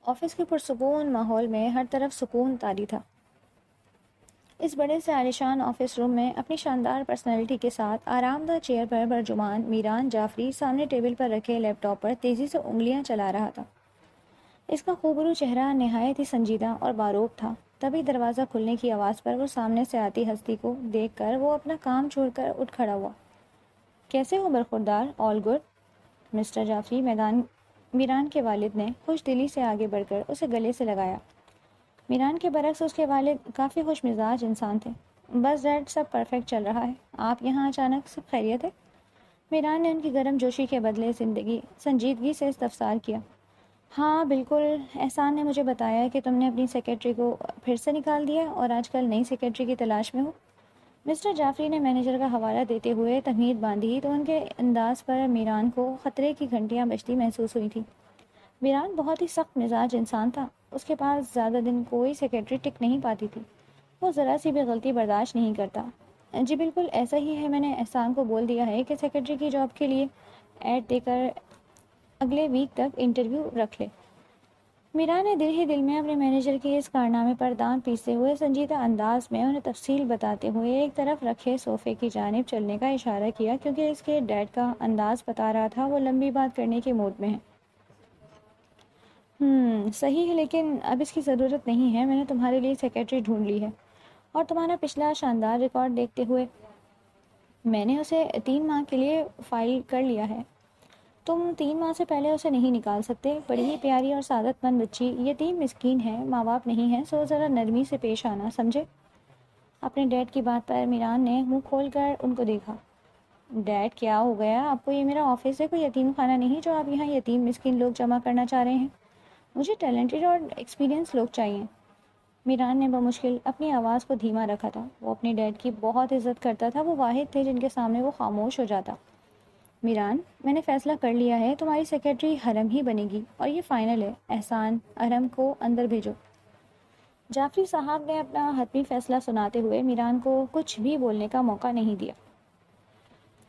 Office کے پرسکون ماحول میں ہر طرف سکون طاری تھا۔ اس بڑے سے عالیشان آفس روم میں اپنی شاندار پرسنالٹی کے ساتھ آرام دہ چیئر پر برجمان میران جعفری سامنے ٹیبل پر رکھے لیپ ٹاپ پر تیزی سے انگلیاں چلا رہا تھا۔ اس کا خوبرو چہرہ نہایت ہی سنجیدہ اور باروک تھا۔ تبھی دروازہ کھلنے کی آواز پر وہ سامنے سے آتی ہستی کو دیکھ کر وہ اپنا کام چھوڑ کر اٹھ کھڑا ہوا۔ کیسے ہو برخوردار؟ All good mister Jafri, Meeran کے والد نے خوش دلی سے آگے بڑھ کر اسے گلے سے لگایا۔ میران کے برعکس اس کے والد کافی خوش مزاج انسان تھے۔ بس ڈیڈ، سب پرفیکٹ چل رہا ہے، آپ یہاں اچانک سب خیریت ہے؟ میران نے ان کی گرم جوشی کے بدلے سنجیدگی سے استفسار کیا۔ ہاں بالکل، احسان نے مجھے بتایا کہ تم نے اپنی سیکرٹری کو پھر سے نکال دیا اور آج کل نئی سیکرٹری کی تلاش میں ہو۔ مسٹر جعفری نے مینیجر کا حوالہ دیتے ہوئے تمہید باندھی تو ان کے انداز پر میران کو خطرے کی گھنٹیاں بجتی محسوس ہوئی تھیں۔ میران بہت ہی سخت مزاج انسان تھا، اس کے پاس زیادہ دن کوئی سیکرٹری ٹک نہیں پاتی تھی، وہ ذرا سی بھی غلطی برداشت نہیں کرتا۔ جی بالکل ایسا ہی ہے، میں نے احسان کو بول دیا ہے کہ سیکرٹری کی جاب کے لیے ایڈ دے کر اگلے ویک تک انٹرویو رکھ لے۔ میران نے دل ہی دل میں اپنے مینیجر کے اس کارنامے پر دانت پیستے ہوئے سنجیدہ انداز میں انہیں تفصیل بتاتے ہوئے ایک طرف رکھے صوفے کی جانب چلنے کا اشارہ کیا، کیونکہ اس کے ڈیڈ کا انداز بتا رہا تھا وہ لمبی بات کرنے کے موڈ میں ہے۔ صحیح ہے، لیکن اب اس کی ضرورت نہیں ہے، میں نے تمہارے لیے سیکرٹری ڈھونڈ لی ہے، اور تمہارا پچھلا شاندار ریکارڈ دیکھتے ہوئے میں نے اسے 3 ماہ کے لیے فائل کر لیا ہے۔ تم 3 ماہ سے پہلے اسے نہیں نکال سکتے، بڑی ہی پیاری اور سعادت مند بچی، یتیم مسکین ہے، ماں باپ نہیں ہے، سو ذرا نرمی سے پیش آنا، سمجھے؟ اپنے ڈیڈ کی بات پر میران نے منہ کھول کر ان کو دیکھا۔ ڈیڈ کیا ہو گیا آپ کو؟ یہ میرا آفس ہے، کوئی یتیم خانہ نہیں جو آپ یہاں یتیم مسکین لوگ جمع کرنا چاہ رہے ہیں۔ مجھے ٹیلنٹڈ اور ایکسپیرینس لوگ چاہیے۔ میران نے بمشکل اپنی آواز کو دھیما رکھا تھا، وہ اپنے ڈیڈ کی بہت عزت کرتا تھا، وہ واحد تھے جن کے سامنے وہ خاموش ہو جاتا۔ میران، میں نے فیصلہ کر لیا ہے، تمہاری سیکرٹری حرم ہی بنے گی، اور یہ فائنل ہے۔ احسان، حرم کو اندر بھیجو۔ جعفری صاحب نے اپنا حتمی فیصلہ سناتے ہوئے میران کو کچھ بھی بولنے کا موقع نہیں دیا۔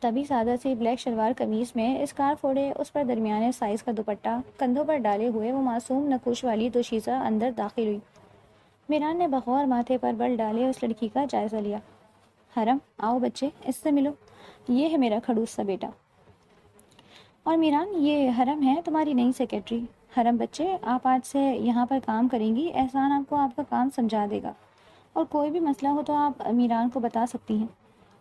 تبھی سادہ سی بلیک شلوار قمیض میں اسکارف اوڑھے، اس پر درمیانے سائز کا دوپٹہ کندھوں پر ڈالے ہوئے وہ معصوم نقوش والی دوشیزہ اندر داخل ہوئی۔ میران نے بغور ماتھے پر بل ڈالے اس لڑکی کا جائزہ لیا۔ حرم، آؤ بچے، اس سے ملو، یہ ہے میرا کھڑوس سا بیٹا۔ اور میران، یہ حرم ہے تمہاری نئی سیکرٹری۔ حرم بچے، آپ آج سے یہاں پر کام کریں گی، احسان آپ کو آپ کا کام سمجھا دے گا، اور کوئی بھی مسئلہ ہو تو آپ میران کو بتا سکتی ہیں۔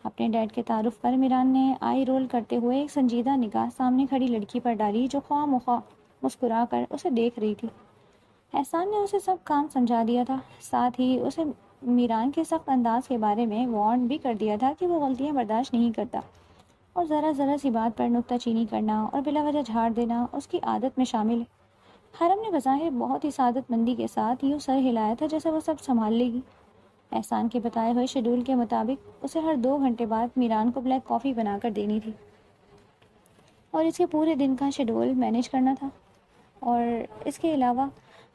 اپنے ڈیڈ کے تعارف پر میران نے آئی رول کرتے ہوئے ایک سنجیدہ نگاہ سامنے کھڑی لڑکی پر ڈالی جو خواہ مخواہ مسکرا کر اسے دیکھ رہی تھی۔ احسان نے اسے سب کام سمجھا دیا تھا، ساتھ ہی اسے میران کے سخت انداز کے بارے میں وارن بھی کر دیا تھا کہ وہ غلطیاں برداشت نہیں کرتا، اور ذرا سی بات پر نکتہ چینی کرنا اور بلا وجہ جھاڑ دینا اس کی عادت میں شامل ہے۔ حرم نے بظاہر بہت ہی سعادت مندی کے ساتھ یوں سر ہلایا تھا جیسے وہ سب سنبھال لے گی۔ احسان کے بتائے ہوئے شیڈول کے مطابق اسے ہر 2 گھنٹے بعد میران کو بلیک کافی بنا کر دینی تھی، اور اس کے پورے دن کا شیڈول مینیج کرنا تھا، اور اس کے علاوہ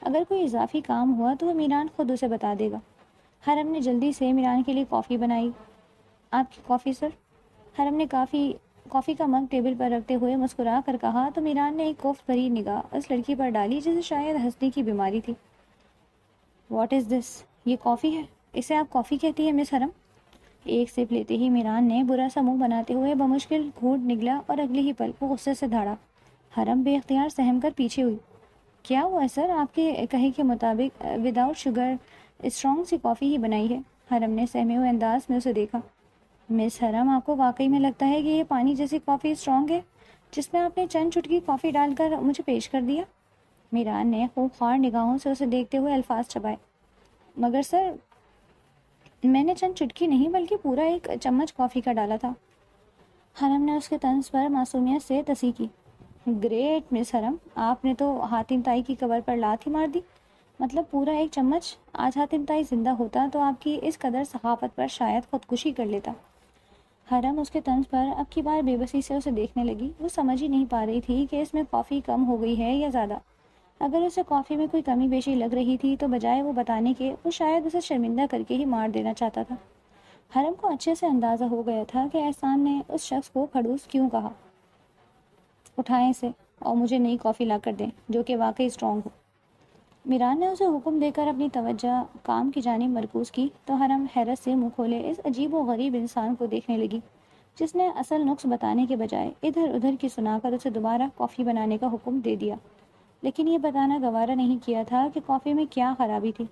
اگر کوئی اضافی کام ہوا تو وہ میران خود اسے بتا دے گا۔ حرم نے جلدی سے میران کے لیے کافی بنائی۔ آپ کی کافی سر؟ حرم نے کافی کا مگ ٹیبل پر رکھتے ہوئے مسکرا کر کہا تو میران نے ایک کوفت بھری نگاہ اس لڑکی پر ڈالی جسے شاید ہنسنے کی بیماری تھی۔ واٹ از دس؟ یہ کافی ہے؟ اسے آپ کافی کہتی ہیں مس حرم؟ ایک سپ لیتے ہی میران نے برا سا منہ بناتے ہوئے بمشکل گھونٹ نگلا، اور اگلی ہی پل وہ غصے سے دھاڑا۔ حرم بے اختیار سہم کر پیچھے ہوئی۔ کیا ہوا سر؟ آپ کے کہے کے مطابق وداؤٹ شوگر اسٹرانگ سی کافی ہی بنائی ہے۔ حرم نے سہمے ہوئے انداز میں اسے دیکھا۔ مس حرم، آپ کو واقعی میں لگتا ہے کہ یہ پانی جیسی کافی اسٹرانگ ہے جس میں آپ نے چند چٹکی کافی ڈال کر مجھے پیش کر دیا؟ میران نے خوب خوار نگاہوں سے اسے دیکھتے ہوئے الفاظ چبائے۔ مگر سر، میں نے چند چٹکی نہیں بلکہ پورا 1 چمچ کافی کا ڈالا تھا۔ حرم نے اس کے طنز پر معصومیت سے تصحیح کی۔ گریٹ مس حرم، آپ نے تو حاتم طائی کی قبر پر لات ہی مار دی، مطلب پورا 1 چمچ۔ آج حاتم طائی زندہ ہوتا تو آپ کی اس قدر سخاوت پر شاید خودکشی کر لیتا۔ حرم اس کے طنز پر اب کی بار بے بسی سے اسے دیکھنے لگی۔ وہ سمجھ ہی نہیں پا رہی تھی کہ اس میں کافی کم ہو گئی ہے یا زیادہ۔ اگر اسے کافی میں کوئی کمی بیشی لگ رہی تھی تو بجائے وہ بتانے کے وہ شاید اسے شرمندہ کر کے ہی مار دینا چاہتا تھا۔ حرم کو اچھے سے اندازہ ہو گیا تھا کہ احسان نے اس شخص کو کھڑوس کیوں کہا۔ اٹھائیں اسے اور مجھے نئی کافی لا کر دیں جو کہ واقعی اسٹرانگ ہو۔ میران نے اسے حکم دے کر اپنی توجہ کام کی جانب مرکوز کی تو حرم حیرت سے منہ کھولے اس عجیب و غریب انسان کو دیکھنے لگی جس نے اصل نقص بتانے کے بجائے ادھر ادھر کی سنا کر اسے دوبارہ کافی بنانے کا حکم دے دیا، لیکن یہ بتانا گوارا نہیں کیا تھا کہ کافی میں کیا خرابی تھی۔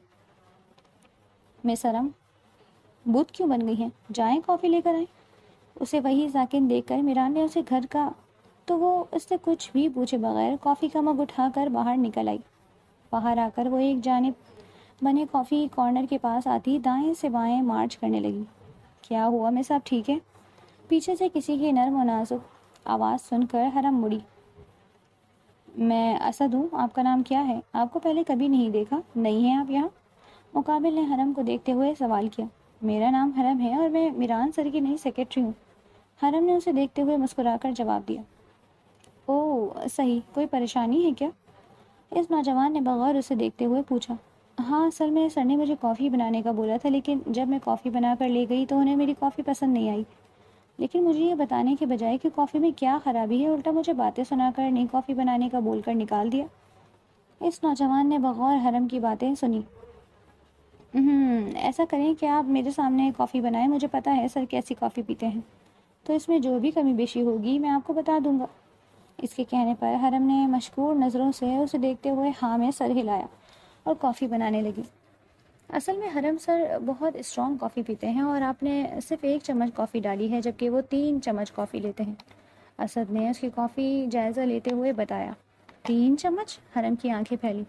مس حرم بت کیوں بن گئی ہیں؟ جائیں کافی لے کر آئیں۔ اسے وہی ساکن دیکھ کر میران نے اسے گھر کا تو وہ اس سے کچھ بھی پوچھے بغیر کافی کا مگ اٹھا کر باہر نکل آئی۔ باہر آ کر وہ ایک جانب بنے کافی کارنر کے پاس آتی دائیں سے بائیں مارچ کرنے لگی۔ کیا ہوا میں صاحب ٹھیک ہے؟ پیچھے سے کسی کی نرم و نازک آواز سن کر حرم مڑی۔ میں اسد ہوں، آپ کا نام کیا ہے؟ آپ کو پہلے کبھی نہیں دیکھا، نہیں ہیں آپ یہاں؟ مقابل نے حرم کو دیکھتے ہوئے سوال کیا۔ میرا نام حرم ہے اور میں میران سر کی نئی سیکرٹری ہوں، حرم نے اسے دیکھتے ہوئے مسکرا کر جواب دیا۔ اوہ صحیح، کوئی پریشانی ہے کیا؟ اس نوجوان نے بغور اسے دیکھتے ہوئے پوچھا۔ ہاں اصل میں سر نے مجھے کافی بنانے کا بولا تھا، لیکن جب میں کافی بنا کر لے گئی تو انہیں میری کافی پسند نہیں آئی، لیکن مجھے یہ بتانے کے بجائے کہ کافی میں کیا خرابی ہے الٹا مجھے باتیں سنا کر نئی کافی بنانے کا بول کر نکال دیا۔ اس نوجوان نے بغور حرم کی باتیں سنی۔ ایسا کریں کہ آپ میرے سامنے کافی بنائیں، مجھے پتہ ہے سر کیسی کافی پیتے ہیں، تو اس میں جو بھی کمی بیشی ہوگی میں آپ کو بتا دوں گا۔ اس کے کہنے پر حرم نے مشکور نظروں سے اسے دیکھتے ہوئے ہاں میں سر ہلایا اور کافی بنانے لگی۔ اصل میں حرم سر بہت اسٹرانگ کافی پیتے ہیں اور آپ نے صرف 1 چمچ کافی ڈالی ہے جبکہ وہ 3 چمچ کافی لیتے ہیں، اسد نے اس کی کافی جائزہ لیتے ہوئے بتایا۔ 3 چمچ؟ حرم کی آنکھیں پھیلی۔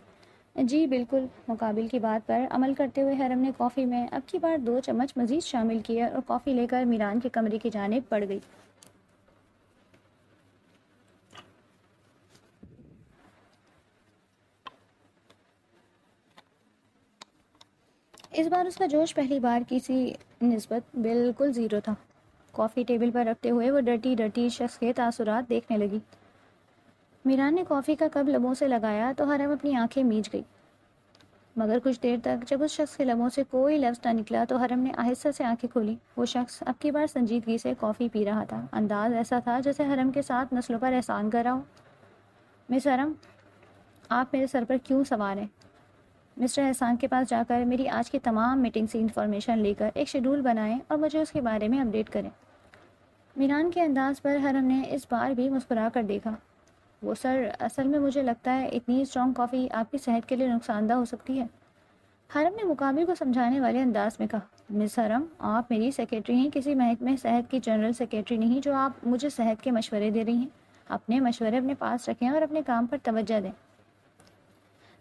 جی بالکل، مقابل کی بات پر عمل کرتے ہوئے حرم نے کافی میں اب کی بار 2 چمچ مزید شامل کیے اور کافی لے کر میران کے کمرے کی جانب بڑھ گئی۔ اس بار اس کا جوش پہلی بار کی سی نسبت بالکل زیرو تھا۔ کافی ٹیبل پر رکھتے ہوئے وہ ڈرٹی شخص کے تاثرات دیکھنے لگی۔ میران نے کافی کا کپ لبوں سے لگایا تو حرم اپنی آنکھیں میچ گئی، مگر کچھ دیر تک جب اس شخص کے لبوں سے کوئی لفظ نہ نکلا تو حرم نے آہستہ سے آنکھیں کھولی۔ وہ شخص اب کی بار سنجیدگی سے کافی پی رہا تھا، انداز ایسا تھا جیسے حرم کے ساتھ نسلوں پر احسان کر رہا ہو۔ مس حرم، آپ میرے سر پر کیوں سوار ہیں؟ مسٹر احسان کے پاس جا کر میری آج کی تمام میٹنگ سے انفارمیشن لے کر ایک شیڈول بنائیں اور مجھے اس کے بارے میں اپڈیٹ کریں۔ میران کے انداز پر حرم نے اس بار بھی مسکرا کر دیکھا۔ وہ سر، اصل میں مجھے لگتا ہے اتنی اسٹرانگ کافی آپ کی صحت کے لیے نقصان دہ ہو سکتی ہے۔ حرم نے مقابل کو سمجھانے والے انداز میں کہا۔ مس حرم، آپ میری سیکرٹری ہیں، کسی محکمہ صحت کی جنرل سیکرٹری نہیں جو آپ مجھے صحت کے مشورے دے رہی ہیں۔ اپنے مشورے اپنے پاس رکھیں اور اپنے کام پر توجہ دیں۔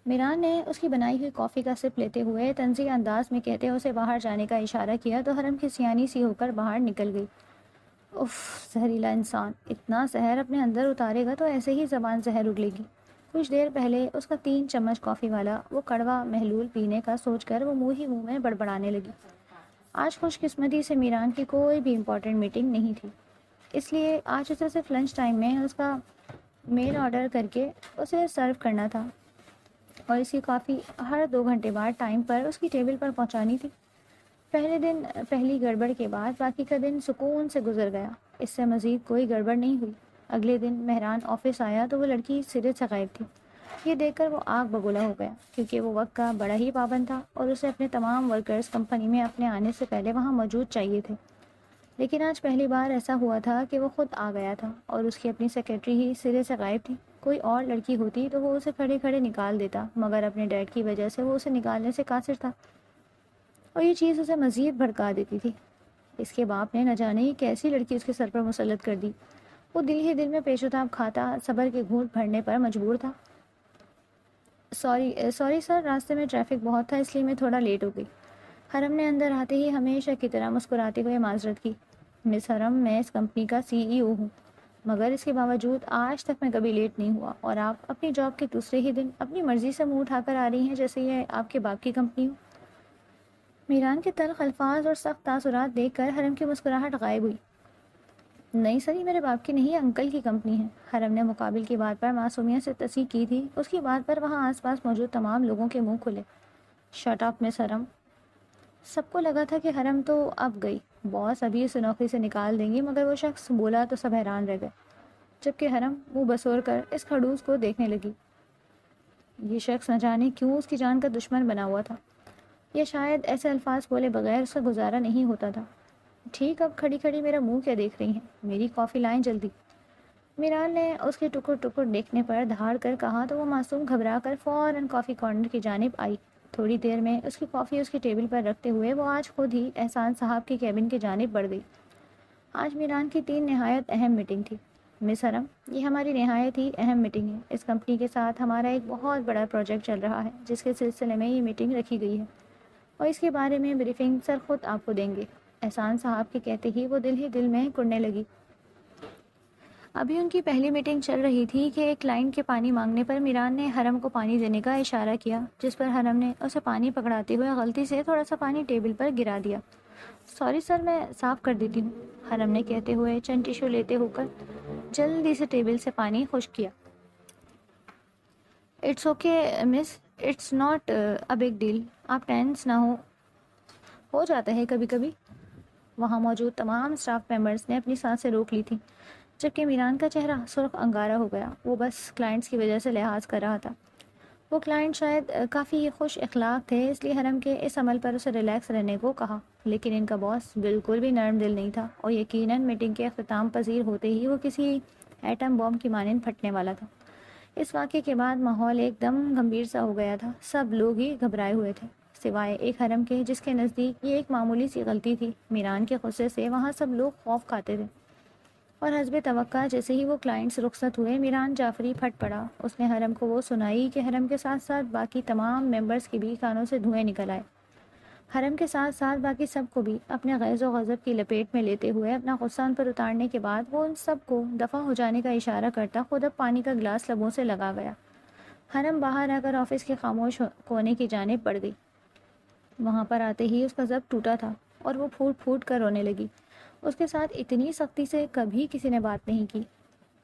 میران نے اس کی بنائی ہوئی کافی کا سپ لیتے ہوئے طنزیہ انداز میں کہتے اسے باہر جانے کا اشارہ کیا تو حرم کی سیانی سی ہو کر باہر نکل گئی۔ اف، زہریلا انسان، اتنا زہر اپنے اندر اتارے گا تو ایسے ہی زبان زہر اگلے گی۔ کچھ دیر پہلے اس کا 3 چمچ کافی والا وہ کڑوا محلول پینے کا سوچ کر وہ منہ ہی منہ میں بڑبڑانے لگی۔ آج خوش قسمتی سے میران کی کوئی بھی امپورٹنٹ میٹنگ نہیں تھی، اس لیے آج اسے صرف لنچ ٹائم میں اس کا میل آرڈر کر کے اسے سرو کرنا تھا اور اس کی کافی ہر 2 گھنٹے بعد ٹائم پر اس کی ٹیبل پر پہنچانی تھی۔ پہلے دن پہلی گڑبڑ کے بعد باقی کا دن سکون سے گزر گیا، اس سے مزید کوئی گڑبڑ نہیں ہوئی۔ اگلے دن مہران آفس آیا تو وہ لڑکی سرے سے غائب تھی۔ یہ دیکھ کر وہ آگ بگولا ہو گیا کیونکہ وہ وقت کا بڑا ہی پابند تھا اور اسے اپنے تمام ورکرز کمپنی میں اپنے آنے سے پہلے وہاں موجود چاہیے تھے، لیکن آج پہلی بار ایسا ہوا تھا کہ وہ خود آ گیا تھا اور اس کی اپنی سیکرٹری ہی سرے سے غائب تھی۔ کوئی اور لڑکی ہوتی تو وہ اسے کھڑے کھڑے نکال دیتا، مگر اپنے ڈیڈ کی وجہ سے وہ اسے نکالنے سے قاصر تھا اور یہ چیز اسے مزید بھڑکا دیتی تھی۔ اس کے باپ نے نہ جانے ہی کیسی لڑکی اس کے سر پر مسلط کر دی۔ وہ دل ہی دل میں پیش و تاب کھاتا صبر کے گھونٹ بھرنے پر مجبور تھا۔ سوری سر، راستے میں ٹریفک بہت تھا اس لیے میں تھوڑا لیٹ ہو گئی۔ حرم نے اندر آتے ہی ہمیشہ کی طرح مسکراتے ہوئے معذرت کی۔ مس حرم، میں اس کمپنی کا CEO ہوں، مگر اس کے باوجود آج تک میں کبھی لیٹ نہیں ہوا اور آپ اپنی جاب کے دوسرے ہی دن اپنی مرضی سے منہ اٹھا کر آ رہی ہیں جیسے یہ آپ کے باپ کی کمپنی ہو۔ میران کے تلخ الفاظ اور سخت تاثرات دیکھ کر حرم کی مسکراہٹ غائب ہوئی۔ نہیں سر، یہ میرے باپ کی نہیں، انکل کی کمپنی ہے۔ حرم نے مقابل کی بات پر معصومیت سے تصحیح کی تھی۔ اس کی بات پر وہاں آس پاس موجود تمام لوگوں کے منہ کھلے۔ شٹ اپ مس حرم۔ سب کو لگا تھا کہ حرم تو اب گئی، باس ابھی اسے نوکری سے نکال دیں گی، مگر وہ شخص بولا تو سب حیران رہ گئے، جبکہ حرم منہ بسور کر اس کھڑوس کو دیکھنے لگی۔ یہ شخص نہ جانے کیوں اس کی جان کا دشمن بنا ہوا تھا، یا شاید ایسے الفاظ بولے بغیر اس کا گزارا نہیں ہوتا تھا۔ ٹھیک، اب کھڑی کھڑی میرا منہ کیا دیکھ رہی ہیں؟ میری کافی لائیں جلدی۔ میران نے اس کے ٹکڑ ٹکڑ دیکھنے پر دھاڑ کر کہا تو وہ معصوم گھبرا کر فوراً کافی کارنر کی جانب آئی۔ تھوڑی دیر میں اس کی کافی اس کی ٹیبل پر رکھتے ہوئے وہ آج خود ہی احسان صاحب کے کیبن کی جانب بڑھ گئی۔ آج میران کی 3 نہایت اہم میٹنگ تھی۔ مس حرم، یہ ہماری نہایت ہی اہم میٹنگ ہے۔ اس کمپنی کے ساتھ ہمارا ایک بہت بڑا پروجیکٹ چل رہا ہے جس کے سلسلے میں یہ میٹنگ رکھی گئی ہے، اور اس کے بارے میں بریفنگ سر خود آپ کو دیں گے۔ احسان صاحب کے کہتے ہی وہ دل ہی دل میں کڑنے لگی۔ ابھی ان کی پہلی میٹنگ چل رہی تھی کہ ایک کلائنٹ کے پانی مانگنے پر میران نے حرم کو پانی دینے کا اشارہ کیا، جس پر حرم نے اسے پانی پکڑاتے ہوئے غلطی سے تھوڑا سا پانی ٹیبل پر گرا دیا۔ سوری سر، میں صاف کر دیتی ہوں، حرم نے کہتے ہوئے چند ٹیشو لیتے ہو کر جلدی سے ٹیبل سے پانی خشک کیا۔ It's okay miss, it's not a big deal, آپ ٹینس نہ ہو جاتا ہے کبھی کبھی۔ وہاں موجود تمام اسٹاف ممبرس نے اپنی سانسیں روک لی تھیں، جبکہ میران کا چہرہ سرخ انگارہ ہو گیا۔ وہ بس کلائنٹس کی وجہ سے لحاظ کر رہا تھا۔ وہ کلائنٹ شاید کافی خوش اخلاق تھے، اس لیے حرم کے اس عمل پر اسے ریلیکس رہنے کو کہا، لیکن ان کا باس بالکل بھی نرم دل نہیں تھا، اور یقیناً میٹنگ کے اختتام پذیر ہوتے ہی وہ کسی ایٹم بم کی مانند پھٹنے والا تھا۔ اس واقعے کے بعد ماحول ایک دم گمبھیر سا ہو گیا تھا۔ سب لوگ ہی گھبرائے ہوئے تھے، سوائے ایک حرم کے جس کے نزدیک یہ ایک معمولی سی غلطی تھی۔ میران کے غصے سے وہاں سب لوگ خوف کھاتے تھے، اور حسب توقع جیسے ہی وہ کلائنٹس رخصت ہوئے، میران جعفری پھٹ پڑا۔ اس نے حرم کو وہ سنائی کہ حرم کے ساتھ ساتھ باقی تمام ممبرس کے بھی کانوں سے دھوئیں نکل آئے۔ حرم کے ساتھ ساتھ باقی سب کو بھی اپنے غیظ و غضب کی لپیٹ میں لیتے ہوئے اپنا غصہ ان پر اتارنے کے بعد وہ ان سب کو دفع ہو جانے کا اشارہ کرتا خود اب پانی کا گلاس لبوں سے لگا گیا۔ حرم باہر آ کر آفس کے خاموش کونے کی جانب بڑھ گئی۔ وہاں پر آتے ہی اس کا ضبط ٹوٹا تھا اور وہ پھوٹ پھوٹ کر رونے لگی۔ اس کے ساتھ اتنی سختی سے کبھی کسی نے بات نہیں کی۔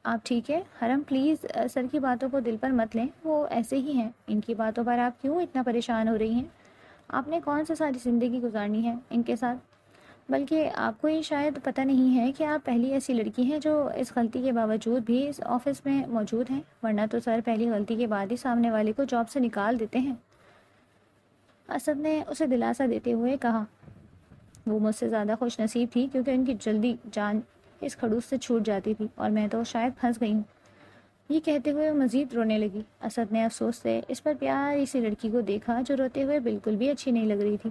آپ ٹھیک ہے حرم؟ پلیز سر کی باتوں کو دل پر مت لیں، وہ ایسے ہی ہیں۔ ان کی باتوں پر آپ کیوں اتنا پریشان ہو رہی ہیں؟ آپ نے کون سے ساری زندگی گزارنی ہے ان کے ساتھ؟ بلکہ آپ کو یہ شاید پتہ نہیں ہے کہ آپ پہلی ایسی لڑکی ہیں جو اس غلطی کے باوجود بھی اس آفس میں موجود ہیں، ورنہ تو سر پہلی غلطی کے بعد ہی سامنے والے کو جاب سے نکال دیتے ہیں۔ اسد نے اسے دلاسا دیتے ہوئے کہا۔ وہ مجھ سے زیادہ خوش نصیب تھی کیونکہ ان کی جلدی جان اس کھڑوس سے چھوٹ جاتی تھی، اور میں تو شاید پھنس گئی ہوں۔ یہ کہتے ہوئے وہ مزید رونے لگی۔ اسد نے افسوس سے اس پر پیاری سی لڑکی کو دیکھا جو روتے ہوئے بالکل بھی اچھی نہیں لگ رہی تھی۔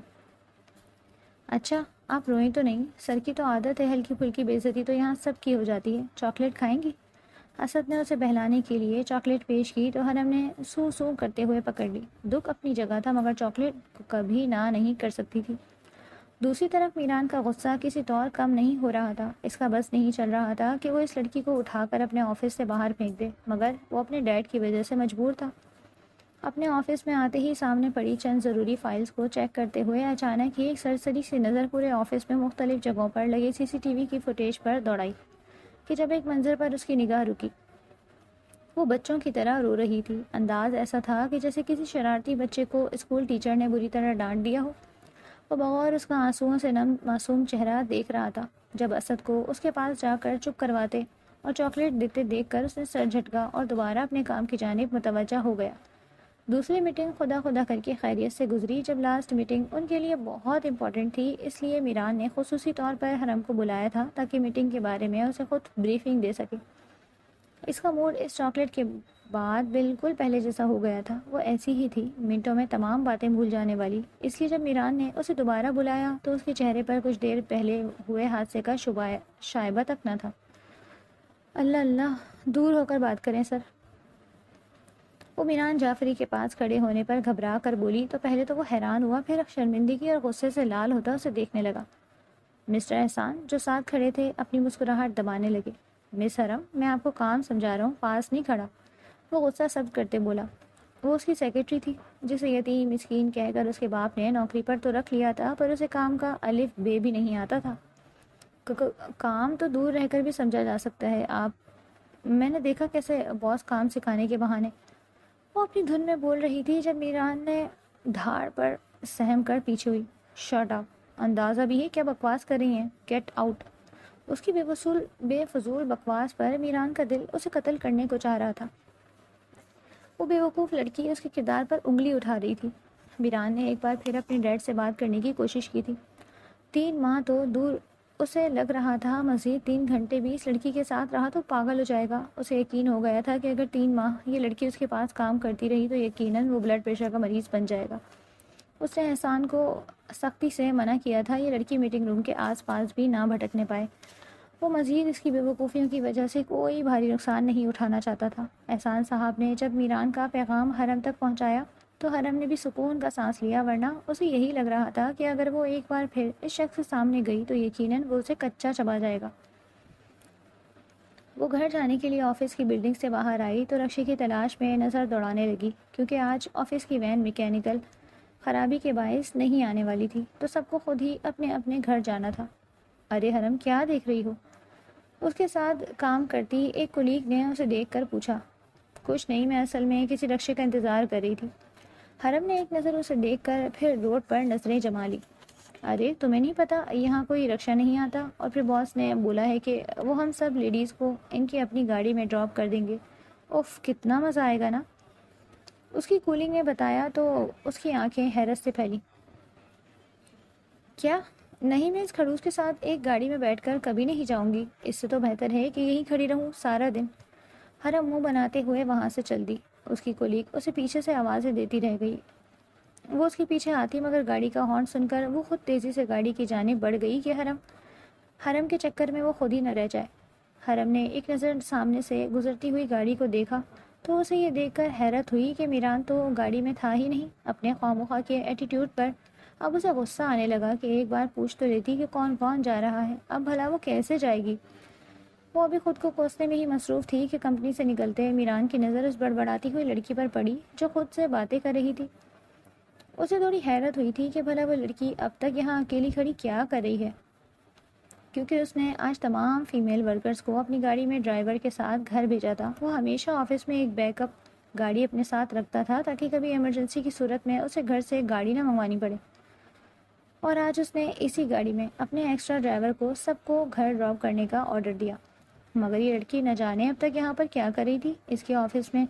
اچھا آپ روئیں تو نہیں، سر کی تو عادت ہے، ہلکی پھلکی بے عزتی تو یہاں سب کی ہو جاتی ہے۔ چاکلیٹ کھائیں گی؟ اسد نے اسے بہلانے کے لیے چاکلیٹ پیش کی تو حرم نے سو سو کرتے ہوئے پکڑ لی۔ دکھ اپنی جگہ تھا مگر چاکلیٹ کو کبھی نہ نہیں کر سکتی تھی۔ دوسری طرف میران کا غصہ کسی طور کم نہیں ہو رہا تھا۔ اس کا بس نہیں چل رہا تھا کہ وہ اس لڑکی کو اٹھا کر اپنے آفس سے باہر پھینک دے، مگر وہ اپنے ڈیڈ کی وجہ سے مجبور تھا۔ اپنے آفس میں آتے ہی سامنے پڑی چند ضروری فائلز کو چیک کرتے ہوئے اچانک ہی ایک سرسری سی نظر پورے آفس میں مختلف جگہوں پر لگے CCTV کی فوٹیج پر دوڑائی کہ جب ایک منظر پر اس کی نگاہ رکی، وہ بچوں کی طرح رو رہی تھی۔ انداز ایسا تھا کہ جیسے کسی شرارتی بچے کو اسکول ٹیچر نے بری طرح ڈانٹ دیا ہو۔ وہ بغور اس کا آنسوؤں سے نم معصوم چہرہ دیکھ رہا تھا۔ جب اسد کو اس کے پاس جا کر چپ کرواتے اور چاکلیٹ دیتے دیکھ کر اس نے سر جھٹکا اور دوبارہ اپنے کام کی جانب متوجہ ہو گیا۔ دوسری میٹنگ خدا خدا کر کے خیریت سے گزری۔ جب لاسٹ میٹنگ ان کے لیے بہت امپورٹنٹ تھی، اس لیے میران نے خصوصی طور پر حرم کو بلایا تھا تاکہ میٹنگ کے بارے میں اسے خود بریفنگ دے سکے۔ اس کا موڈ اس چاکلیٹ کے بعد بالکل پہلے جیسا ہو گیا تھا۔ وہ ایسی ہی تھی، منٹوں میں تمام باتیں بھول جانے والی۔ اس لیے جب میران نے اسے دوبارہ بلایا تو اس کے چہرے پر کچھ دیر پہلے ہوئے حادثے کا شائبہ تک نہ تھا۔ اللہ اللہ، دور ہو کر بات کریں سر۔ وہ میران جعفری کے پاس کھڑے ہونے پر گھبرا کر بولی تو پہلے تو وہ حیران ہوا، پھر شرمندگی اور غصے سے لال ہوتا اسے دیکھنے لگا۔ مسٹر احسان جو ساتھ کھڑے تھے اپنی مسکراہٹ دبانے لگے۔ مس حرم، میں آپ کو کام سمجھا رہا ہوں، پاس نہیں کھڑا، وہ غصہ ضبط کرتے بولا۔ وہ اس کی سیکرٹری تھی جسے یتیم مسکین کہہ کر اس کے باپ نے نوکری پر تو رکھ لیا تھا، پر اسے کام کا الف بے بھی نہیں آتا تھا۔ کام تو دور رہ کر بھی سمجھا جا سکتا ہے، آپ میں نے دیکھا کیسے باس کام سکھانے کے بہانے۔ وہ اپنی دھن میں بول رہی تھی جب میران نے دھاڑ پر سہم کر پیچھے ہوئی۔ شٹ اپ، اندازہ بھی ہے کیا بکواس کر رہی ہیں، گیٹ آؤٹ۔ اس کی بے فضول بکواس پر میران کا دل اسے قتل کرنے کو چاہ رہا تھا۔ وہ بیوقوف لڑکی اس کے کردار پر انگلی اٹھا رہی تھی۔ میران نے ایک بار پھر اپنے ڈیڈ سے بات کرنے کی کوشش کی تھی۔ 3 ماہ تو دور، اسے لگ رہا تھا مزید 3 گھنٹے بھی اس لڑکی کے ساتھ رہا تو پاگل ہو جائے گا۔ اسے یقین ہو گیا تھا کہ اگر 3 ماہ یہ لڑکی اس کے پاس کام کرتی رہی تو یقیناً وہ بلڈ پریشر کا مریض بن جائے گا۔ اس نے احسان کو سختی سے منع کیا تھا یہ لڑکی میٹنگ روم کے آس پاس بھی نہ بھٹکنے پائے۔ وہ مزید اس کی بیوقوفیوں کی وجہ سے کوئی بھاری نقصان نہیں اٹھانا چاہتا تھا۔ احسان صاحب نے جب میران کا پیغام حرم تک پہنچایا تو حرم نے بھی سکون کا سانس لیا، ورنہ اسے یہی لگ رہا تھا کہ اگر وہ ایک بار پھر اس شخص کے سامنے گئی تو یقیناً وہ اسے کچا چبا جائے گا۔ وہ گھر جانے کے لیے آفس کی بلڈنگ سے باہر آئی تو رکشے کی تلاش میں نظر دوڑانے لگی، کیونکہ آج آفس کی وین میکینیکل خرابی کے باعث نہیں آنے والی تھی تو سب کو خود ہی اپنے اپنے گھر جانا تھا۔ ارے حرم، کیا دیکھ رہی ہو؟ اس کے ساتھ کام کرتی ایک کولیگ نے اسے دیکھ کر پوچھا۔ کچھ نہیں، میں اصل میں کسی رکشے کا انتظار کر رہی تھی۔ حرم نے ایک نظر اسے دیکھ کر پھر روڈ پر نظریں جما لی۔ ارے تمہیں نہیں پتا یہاں کوئی رکشہ نہیں آتا؟ اور پھر باس نے بولا ہے کہ وہ ہم سب لیڈیز کو ان کی اپنی گاڑی میں ڈراپ کر دیں گے۔ اوف، کتنا مزہ آئے گا نا، اس کی کولنگ نے بتایا تو اس کی آنکھیں حیرت سے پھیلی۔ کیا؟ نہیں، میں اس کھڑوس کے ساتھ ایک گاڑی میں بیٹھ کر کبھی نہیں جاؤں گی، اس سے تو بہتر ہے کہ یہیں کھڑی رہوں سارا دن۔ حرم منہ بناتے ہوئے وہاں سے چل دی۔ اس کی کولیگ اسے پیچھے سے آوازیں دیتی رہ گئی۔ وہ اس کے پیچھے آتی مگر گاڑی کا ہارن سن کر وہ خود تیزی سے گاڑی کی جانب بڑھ گئی کہ حرم کے چکر میں وہ خود ہی نہ رہ جائے۔ حرم نے ایک نظر سامنے سے گزرتی ہوئی گاڑی کو دیکھا تو اسے یہ دیکھ کر حیرت ہوئی کہ میران تو گاڑی میں تھا ہی نہیں۔ اپنے خواہ کے ایٹیٹیوڈ پر اب اسے غصہ آنے لگا کہ ایک بار پوچھ تو لیتی کہ کون کون جا رہا ہے، اب بھلا وہ کیسے جائے گی۔ وہ ابھی خود کو کوسنے میں ہی مصروف تھی کہ کمپنی سے نکلتے میران کی نظر اس بڑبڑاتی ہوئی لڑکی پر پڑی جو خود سے باتیں کر رہی تھی۔ اسے تھوڑی حیرت ہوئی تھی کہ بھلا وہ لڑکی اب تک یہاں اکیلی کھڑی کیا کر رہی ہے، کیونکہ اس نے آج تمام فیمیل ورکرز کو اپنی گاڑی میں ڈرائیور کے ساتھ گھر بھیجا تھا۔ وہ ہمیشہ آفس میں ایک بیک اپ گاڑی اپنے ساتھ رکھتا تھا تاکہ کبھی ایمرجنسی کی صورت میں اسے گھر سے گاڑی نہ منگوانی پڑے، اور آج اس نے اسی گاڑی میں اپنے ایکسٹرا ڈرائیور کو سب کو گھر ڈراپ کرنے کا آرڈر دیا۔ مگر یہ لڑکی نہ جانے اب تک یہاں پر کیا کر رہی تھی۔ اس کے آفس میں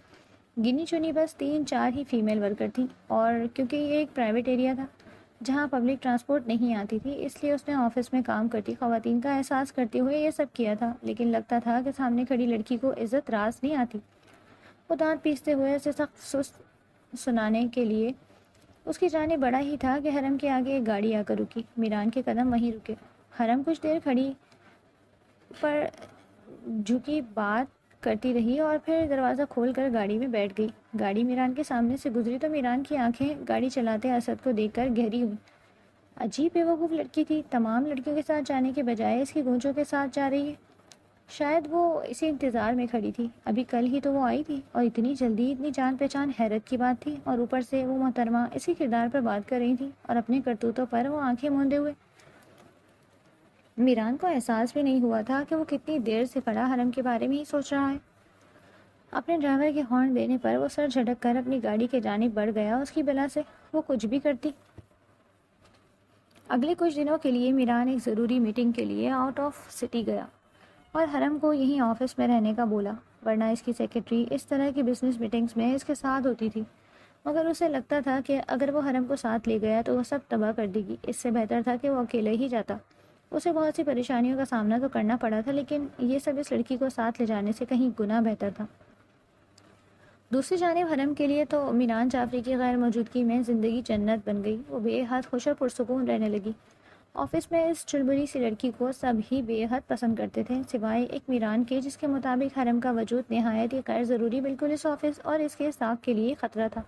گنی چنی بس 3-4 ہی فیمیل ورکر تھیں، اور کیونکہ یہ ایک پرائیویٹ ایریا تھا جہاں پبلک ٹرانسپورٹ نہیں آتی تھی، اس لیے اس نے آفس میں کام کرتی خواتین کا احساس کرتے ہوئے یہ سب کیا تھا۔ لیکن لگتا تھا کہ سامنے کھڑی لڑکی کو عزت راز نہیں آتی۔ وہ دانت پیستے ہوئے اسے سخت سست سنانے کے لیے اس کی جانب بڑا ہی تھا کہ حرم کے آگے ایک گاڑی آ کر رکی۔ میران کے قدم وہیں رکے۔ حرم کچھ دیر کھڑی پر جھکی بات کرتی رہی اور پھر دروازہ کھول کر گاڑی میں بیٹھ گئی۔ گاڑی میران کے سامنے سے گزری تو میران کی آنکھیں گاڑی چلاتے اسد کو دیکھ کر گہری ہوئی۔ عجیب بیوقوف لڑکی تھی، تمام لڑکیوں کے ساتھ جانے کے بجائے اس کی گونجوں کے ساتھ جا رہی ہے۔ شاید وہ اسی انتظار میں کھڑی تھی، ابھی کل ہی تو وہ آئی تھی اور اتنی جلدی اتنی جان پہچان حیرت کی بات تھی، اور اوپر سے وہ محترمہ اسی کردار پر بات کر رہی تھی اور اپنے کرتوتوں پر وہ آنکھیں موندے ہوئے۔ میران کو احساس بھی نہیں ہوا تھا کہ وہ کتنی دیر سے کھڑا حرم کے بارے میں ہی سوچ رہا ہے۔ اپنے ڈرائیور کے ہارن دینے پر وہ سر جھٹک کر اپنی گاڑی کے جانب بڑھ گیا۔ اس کی بلا سے وہ کچھ بھی کرتی۔ اگلے کچھ دنوں کے لیے میران ایک ضروری میٹنگ کے لیے آؤٹ آف سٹی گیا اور حرم کو یہیں آفس میں رہنے کا بولا، ورنہ اس کی سیکرٹری اس طرح کی بزنس میٹنگز میں اس کے ساتھ ہوتی تھی۔ مگر اسے لگتا تھا کہ اگر وہ حرم کو ساتھ لے گیا تو وہ سب تباہ کر دے گی، اس سے بہتر تھا کہ وہ اکیلے ہی جاتا۔ اسے بہت سی پریشانیوں کا سامنا تو کرنا پڑا تھا، لیکن یہ سب اس لڑکی کو ساتھ لے جانے سے کہیں گنا بہتر تھا۔ دوسری جانب حرم کے لیے تو میران جعفری کی غیر موجودگی میں زندگی جنت بن گئی۔ وہ بے حد خوش اور پرسکون رہنے لگی۔ آفس میں اس چلبلی سی لڑکی کو سب ہی بے حد پسند کرتے تھے، سوائے ایک میران کے جس کے مطابق حرم کا وجود نہایت ہی غیر ضروری بالکل اس آفس اور اس کے اسٹاف کے لیے خطرہ تھا۔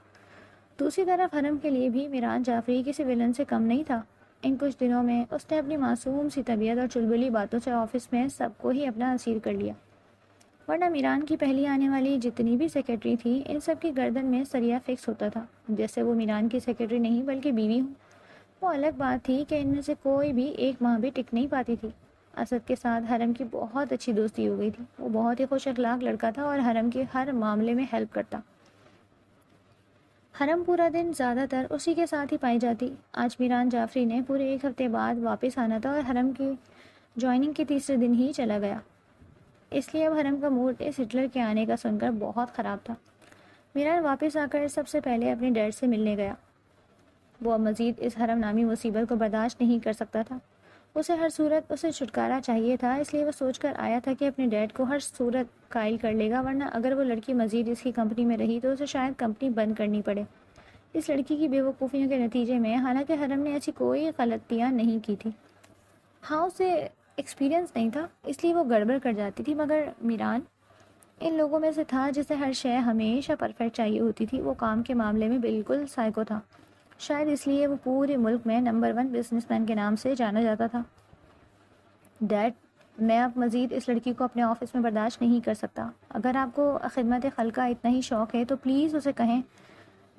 دوسری طرف حرم کے لیے بھی میران جعفری کسی ویلن سے کم نہیں تھا۔ ان کچھ دنوں میں اس نے اپنی معصوم سی طبیعت اور چلبلی باتوں سے آفس میں سب کو ہی اپنا اسیر کر لیا، ورنہ میران کی پہلی آنے والی جتنی بھی سیکرٹری تھی ان سب کی گردن میں سریا فکس ہوتا تھا جیسے وہ میران کی سیکرٹری نہیں بلکہ بیوی ہوں۔ وہ الگ بات تھی کہ ان میں سے کوئی بھی ایک ماہ بھی ٹک نہیں پاتی تھی۔ اسد کے ساتھ حرم کی بہت اچھی دوستی ہو گئی تھی۔ وہ بہت ہی خوش اخلاق لڑکا تھا اور حرم کے ہر معاملے میں ہیلپ کرتا۔ حرم پورا دن زیادہ تر اسی کے ساتھ ہی پائی جاتی۔ آج میران جعفری نے پورے 1 ہفتے بعد واپس آنا تھا اور حرم کی جوائننگ کے تیسرے دن ہی چلا گیا، اس لیے اب حرم کا موڈ اس ہٹلر کے آنے کا سن کر بہت خراب تھا۔ میران واپس آ کر سب سے پہلے اپنے ڈیڈ سے ملنے گیا۔ وہ اب مزید اس حرم نامی مصیبت کو برداشت نہیں کر سکتا تھا۔ اسے ہر صورت اسے چھٹکارا چاہیے تھا، اس لیے وہ سوچ کر آیا تھا کہ اپنے ڈیڈ کو ہر صورت قائل کر لے گا، ورنہ اگر وہ لڑکی مزید اس کی کمپنی میں رہی تو اسے شاید کمپنی بند کرنی پڑے۔ اس لڑکی کی بے وقوفیوں کے نتیجے میں حالانکہ حرم نے ایسی کوئی غلطیاں نہیں کی تھی، ہاں اسے ایکسپیرینس نہیں تھا اس لیے وہ گڑبڑ کر جاتی تھی، مگر میران ان لوگوں میں سے تھا جسے ہر شے ہمیشہ پرفیکٹ چاہیے ہوتی تھی۔ وہ کام کے معاملے میں بالکل سائیکو تھا، شاید اس لیے وہ پورے ملک میں نمبر 1 بزنس مین کے نام سے جانا جاتا تھا۔ ڈیڈ، میں اب مزید اس لڑکی کو اپنے آفس میں برداشت نہیں کر سکتا۔ اگر آپ کو خدمت خلق کا اتنا ہی شوق ہے تو پلیز اسے کہیں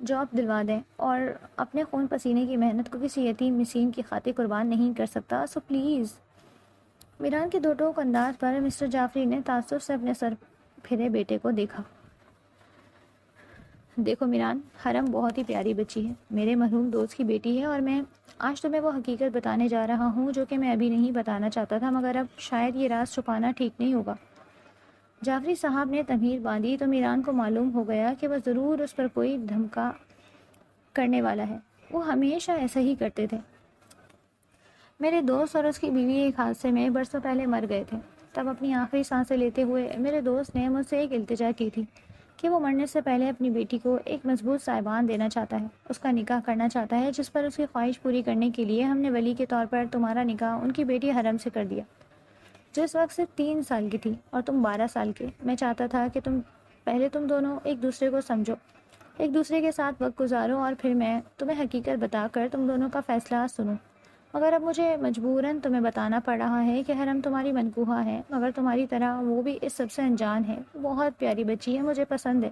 جاب دلوا دیں، اور اپنے خون پسینے کی محنت کو کسی یتیم مسکین کی خاطر قربان نہیں کر سکتا، سو پلیز۔ میران کے دو ٹوک انداز پر مسٹر جعفری نے تعصب سے اپنے سر پھرے بیٹے کو دیکھا۔ دیکھو میران، حرم بہت ہی پیاری بچی ہے، میرے مرحوم دوست کی بیٹی ہے، اور میں آج تمہیں وہ حقیقت بتانے جا رہا ہوں جو کہ میں ابھی نہیں بتانا چاہتا تھا، مگر اب شاید یہ راز چھپانا ٹھیک نہیں ہوگا۔ جعفری صاحب نے تمہید باندھی تو میران کو معلوم ہو گیا کہ وہ ضرور اس پر کوئی دھمکا کرنے والا ہے۔ وہ ہمیشہ ایسا ہی کرتے تھے۔ میرے دوست اور اس کی بیوی ایک حادثے میں برسوں پہلے مر گئے تھے۔ تب اپنی آخری سانسیں لیتے ہوئے میرے دوست نے مجھ سے ایک التجا کی تھی کہ وہ مرنے سے پہلے اپنی بیٹی کو ایک مضبوط صاحبان دینا چاہتا ہے، اس کا نکاح کرنا چاہتا ہے، جس پر اس کی خواہش پوری کرنے کے لیے ہم نے ولی کے طور پر تمہارا نکاح ان کی بیٹی حرم سے کر دیا، جو اس وقت صرف 3 سال کی تھی اور تم 12 سال کے۔ میں چاہتا تھا کہ تم دونوں ایک دوسرے کو سمجھو، ایک دوسرے کے ساتھ وقت گزارو، اور پھر میں تمہیں حقیقت بتا کر تم دونوں کا فیصلہ سنوں، مگر اب مجھے مجبوراً تمہیں بتانا پڑ رہا ہے کہ حرم تمہاری منکوحہ ہے، مگر تمہاری طرح وہ بھی اس سب سے انجان ہے۔ بہت پیاری بچی ہے، مجھے پسند ہے،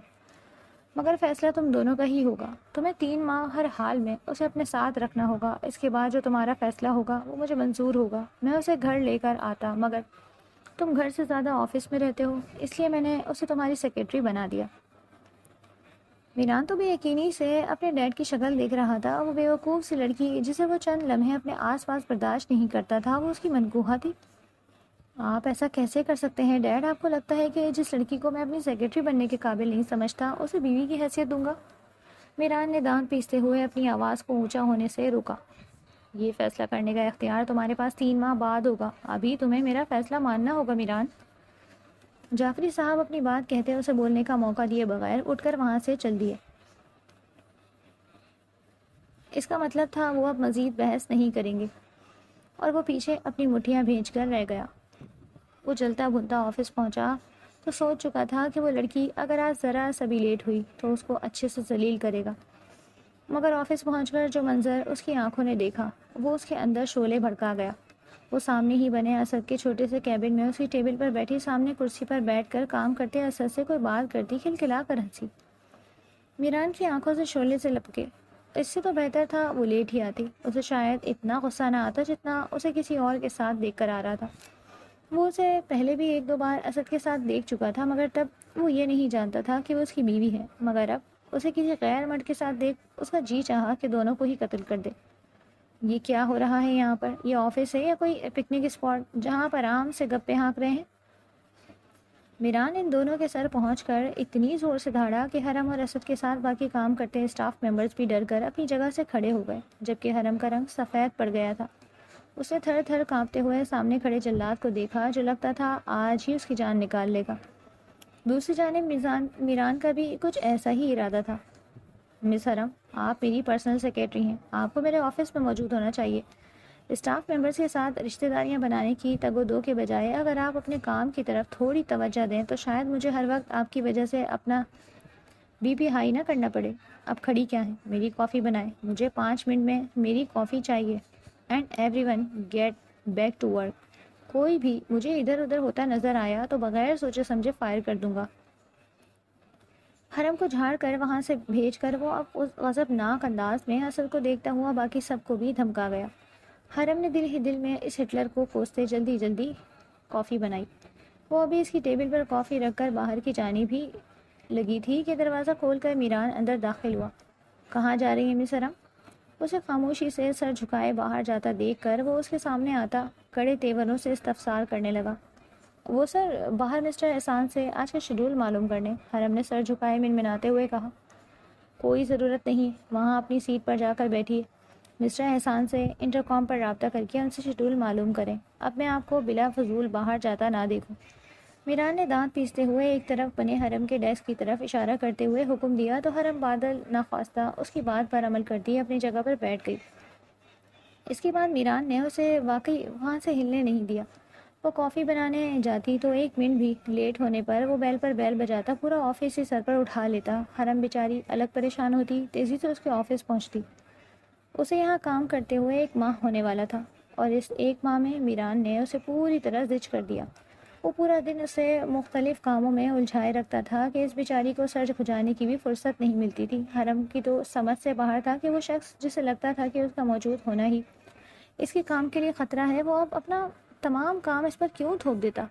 مگر فیصلہ تم دونوں کا ہی ہوگا۔ تمہیں 3 ماہ ہر حال میں اسے اپنے ساتھ رکھنا ہوگا، اس کے بعد جو تمہارا فیصلہ ہوگا وہ مجھے منظور ہوگا۔ میں اسے گھر لے کر آتا، مگر تم گھر سے زیادہ آفس میں رہتے ہو، اس لیے میں نے اسے تمہاری سیکرٹری بنا دیا۔ میران تو بے یقینی سے اپنے ڈیڈ کی شکل دیکھ رہا تھا۔ وہ بیوقوف سی لڑکی جسے وہ چند لمحے اپنے آس پاس برداشت نہیں کرتا تھا، وہ اس کی منکوحہ تھی۔ آپ ایسا کیسے کر سکتے ہیں ڈیڈ؟ آپ کو لگتا ہے کہ جس لڑکی کو میں اپنی سیکرٹری بننے کے قابل نہیں سمجھتا اسے بیوی کی حیثیت دوں گا؟ میران نے دانت پیستے ہوئے اپنی آواز کو اونچا ہونے سے روکا۔ یہ فیصلہ کرنے کا اختیار تمہارے پاس 3 ماہ بعد ہوگا، ابھی تمہیں میرا فیصلہ ماننا ہوگا میران۔ جعفری صاحب اپنی بات کہتے اسے بولنے کا موقع دیے بغیر اٹھ کر وہاں سے چل دیے۔ اس کا مطلب تھا وہ اب مزید بحث نہیں کریں گے، اور وہ پیچھے اپنی مٹھیاں بھیج کر رہ گیا۔ وہ جلتا بھنتا آفس پہنچا تو سوچ چکا تھا کہ وہ لڑکی اگر آج ذرا سا بھی لیٹ ہوئی تو اس کو اچھے سے ذلیل کرے گا، مگر آفس پہنچ کر جو منظر اس کی آنکھوں نے دیکھا وہ اس کے اندر شعلے بھڑکا گیا۔ وہ سامنے ہی بنے اسد کے چھوٹے سے کیبن میں اسی ٹیبل پر بیٹھی سامنے کرسی پر بیٹھ کر کام کرتے اسد سے کوئی بات کرتی کھلکھلا کر ہنسی۔ میران کی آنکھوں سے شعلے سے لپکے۔ اس سے تو بہتر تھا وہ لیٹ ہی آتی، اسے شاید اتنا غصہ نہ آتا جتنا اسے کسی اور کے ساتھ دیکھ کر آ رہا تھا۔ وہ اسے پہلے بھی 1-2 بار اسد کے ساتھ دیکھ چکا تھا، مگر تب وہ یہ نہیں جانتا تھا کہ وہ اس کی بیوی ہے، مگر اب اسے کسی غیر مرد کے ساتھ دیکھ اس کا جی چاہا کہ دونوں کو ہی قتل کر دے۔ یہ کیا ہو رہا ہے یہاں پر؟ یہ آفس ہے یا کوئی پکنک اسپاٹ جہاں پر آرام سے گپے ہانک رہے ہیں؟ میران ان دونوں کے سر پہنچ کر اتنی زور سے دھاڑا کہ حرم اور اسد کے ساتھ باقی کام کرتے اسٹاف ممبرز بھی ڈر کر اپنی جگہ سے کھڑے ہو گئے، جبکہ حرم کا رنگ سفید پڑ گیا تھا۔ اس نے تھر تھر کانپتے ہوئے سامنے کھڑے جلاد کو دیکھا جو لگتا تھا آج ہی اس کی جان نکال لے گا۔ دوسری جانب میران کا بھی کچھ ایسا ہی ارادہ تھا۔ مس حرم، آپ میری پرسنل سیکرٹری ہیں، آپ کو میرے آفس میں موجود ہونا چاہیے۔ اسٹاف ممبرز کے ساتھ رشتہ داریاں بنانے کی تگ و دو کے بجائے اگر آپ اپنے کام کی طرف تھوڑی توجہ دیں تو شاید مجھے ہر وقت آپ کی وجہ سے اپنا بی پی ہائی نہ کرنا پڑے۔ اب کھڑی کیا ہیں؟ میری کافی بنائیں، مجھے 5 منٹ میں میری کافی چاہیے۔ And every one get back to work. کوئی بھی مجھے ادھر ادھر ہوتا نظر آیا تو بغیر سوچے سمجھے فائر کر دوں گا۔ حرم کو جھاڑ کر وہاں سے بھیج کر وہ اب اس غضبناک انداز میں اسد کو دیکھتا ہوا باقی سب کو بھی دھمکا گیا۔ حرم نے دل ہی دل میں اس ہٹلر کو کوستے جلدی جلدی کافی بنائی۔ وہ ابھی اس کی ٹیبل پر کافی رکھ کر باہر کی جانب ہی لگی تھی کہ دروازہ کھول کر میران اندر داخل ہوا۔ کہاں جا رہی ہیں مس حرم؟ اسے خاموشی سے سر جھکائے باہر جاتا دیکھ کر وہ اس کے سامنے آتا کڑے تیوروں سے استفسار کرنے لگا۔ وہ سر باہر مسٹر احسان سے آج کا شیڈول معلوم کرنے۔ حرم نے سر جھکائے منمناتے ہوئے کہا۔ کوئی ضرورت نہیں، وہاں اپنی سیٹ پر جا کر بیٹھیے۔ مسٹر احسان سے انٹرکام پر رابطہ کر کے ان سے شیڈول معلوم کریں۔ اب میں آپ کو بلا فضول باہر جاتا نہ دیکھوں۔ میران نے دانت پیستے ہوئے ایک طرف بنے حرم کے ڈیسک کی طرف اشارہ کرتے ہوئے حکم دیا تو حرم بادل ناخواستہ اس کی بات پر عمل کرتی اپنی جگہ پر بیٹھ گئی۔ اس کے بعد میران نے اسے واقعی وہاں سے ہلنے نہیں دیا۔ وہ کافی بنانے جاتی تو ایک منٹ بھی لیٹ ہونے پر وہ بیل پر بیل بجاتا پورا آفس ہی سر پر اٹھا لیتا۔ حرم بیچاری الگ پریشان ہوتی، تیزی سے اس کے آفس پہنچتی۔ اسے یہاں کام کرتے ہوئے 1 ماہ ہونے والا تھا اور اس 1 ماہ میں میران نے اسے پوری طرح زچ کر دیا۔ وہ پورا دن اسے مختلف کاموں میں الجھائے رکھتا تھا کہ اس بیچاری کو سر جھکانے کی بھی فرصت نہیں ملتی تھی۔ حرم کی تو سمجھ سے باہر تھا کہ وہ شخص جسے لگتا تھا کہ اس کا موجود ہونا ہی اس کے کام کے لیے خطرہ ہے، وہ اب اپنا تمام کام اس پر کیوں تھوپ دیتا۔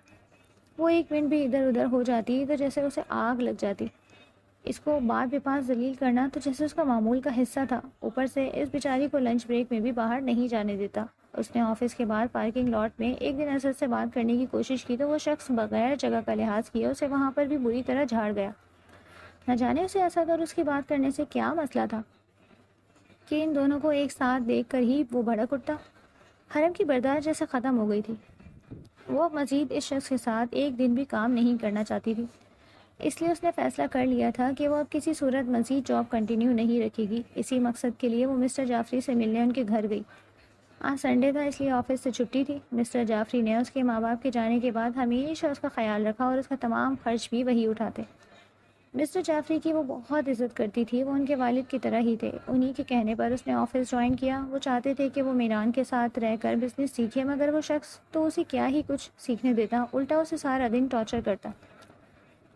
وہ 1 منٹ بھی ادھر ادھر ہو جاتی تو جیسے اسے آگ لگ جاتی۔ اس کو بار بپاس ذلیل کرنا تو جیسے اس کا معمول کا حصہ تھا۔ اوپر سے اس بیچاری کو لنچ بریک میں بھی باہر نہیں جانے دیتا۔ اس نے آفس کے بعد پارکنگ لاٹ میں ایک دن اسد سے بات کرنے کی کوشش کی تو وہ شخص بغیر جگہ کا لحاظ کیے اسے وہاں پر بھی بری طرح جھاڑ گیا۔ نہ جانے اسے اسد اور اس کی بات کرنے سے کیا مسئلہ تھا کہ ان دونوں کو ایک ساتھ دیکھ کر ہی وہ بھڑک اٹھتا۔ حرم کی برداشت جیسے ختم ہو گئی تھی۔ وہ اب مزید اس شخص کے ساتھ ایک دن بھی کام نہیں کرنا چاہتی تھی۔ اس لیے اس نے فیصلہ کر لیا تھا کہ وہ اب کسی صورت مزید جاب کنٹینیو نہیں رکھے گی۔ اسی مقصد کے لیے وہ مسٹر جعفری سے ملنے ان کے گھر گئی۔ آج سنڈے تھا اس لیے آفس سے چھٹی تھی۔ مسٹر جعفری نے اس کے ماں باپ کے جانے کے بعد ہمیشہ اس کا خیال رکھا اور اس کا تمام خرچ بھی وہی اٹھاتے۔ مسٹر جعفری کی وہ بہت عزت کرتی تھی، وہ ان کے والد کی طرح ہی تھے۔ انہی کے کہنے پر اس نے آفس جوائن کیا۔ وہ چاہتے تھے کہ وہ میران کے ساتھ رہ کر بزنس سیکھے، مگر وہ شخص تو اسے کیا ہی کچھ سیکھنے دیتا، الٹا اسے سارا دن ٹارچر کرتا۔